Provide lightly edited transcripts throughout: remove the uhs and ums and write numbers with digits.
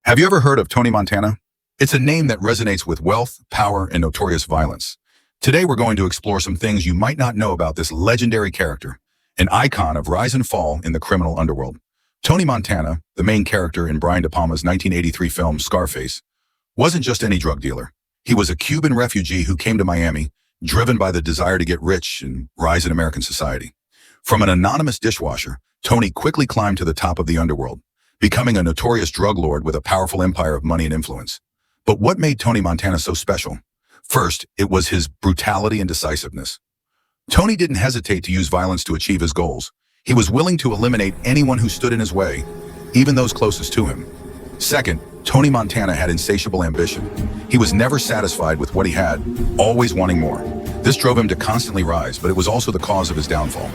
Have you ever heard of Tony Montana? It's a name that resonates with wealth, power, and notorious violence. Today we're going to explore some things you might not know about this legendary character, an icon of rise and fall in the criminal underworld. Tony Montana, the main character in Brian De Palma's 1983 film Scarface, wasn't just any drug dealer. He was a Cuban refugee who came to Miami, driven by the desire to get rich and rise in American society. From an anonymous dishwasher, Tony quickly climbed to the top of the underworld, becoming a notorious drug lord with a powerful empire of money and influence. But what made Tony Montana so special? First, it was his brutality and decisiveness. Tony didn't hesitate to use violence to achieve his goals. He was willing to eliminate anyone who stood in his way, even those closest to him. Second, Tony Montana had insatiable ambition. He was never satisfied with what he had, always wanting more. This drove him to constantly rise, but it was also the cause of his downfall.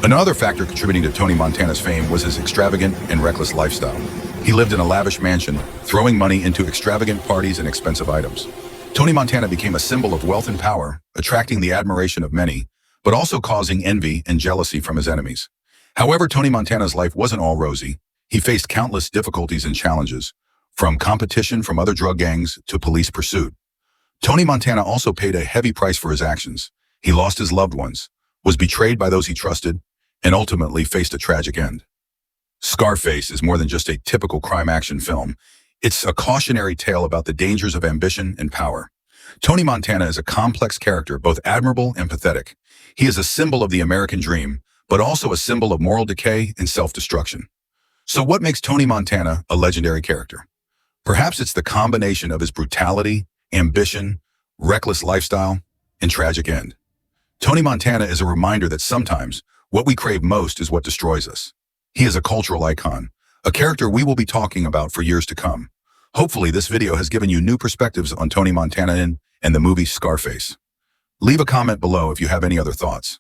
Another factor contributing to Tony Montana's fame was his extravagant and reckless lifestyle. He lived in a lavish mansion, throwing money into extravagant parties and expensive items. Tony Montana became a symbol of wealth and power, attracting the admiration of many, but also causing envy and jealousy from his enemies. However, Tony Montana's life wasn't all rosy. He faced countless difficulties and challenges, from competition from other drug gangs to police pursuit. Tony Montana also paid a heavy price for his actions. He lost his loved ones, was betrayed by those he trusted, and ultimately faced a tragic end. Scarface is more than just a typical crime action film. It's a cautionary tale about the dangers of ambition and power. Tony Montana is a complex character, both admirable and pathetic. He is a symbol of the American dream, but also a symbol of moral decay and self-destruction. So what makes Tony Montana a legendary character? Perhaps it's the combination of his brutality, ambition, reckless lifestyle, and tragic end. Tony Montana is a reminder that sometimes what we crave most is what destroys us. He is a cultural icon, a character we will be talking about for years to come. Hopefully, this video has given you new perspectives on Tony Montana and the movie Scarface. Leave a comment below if you have any other thoughts.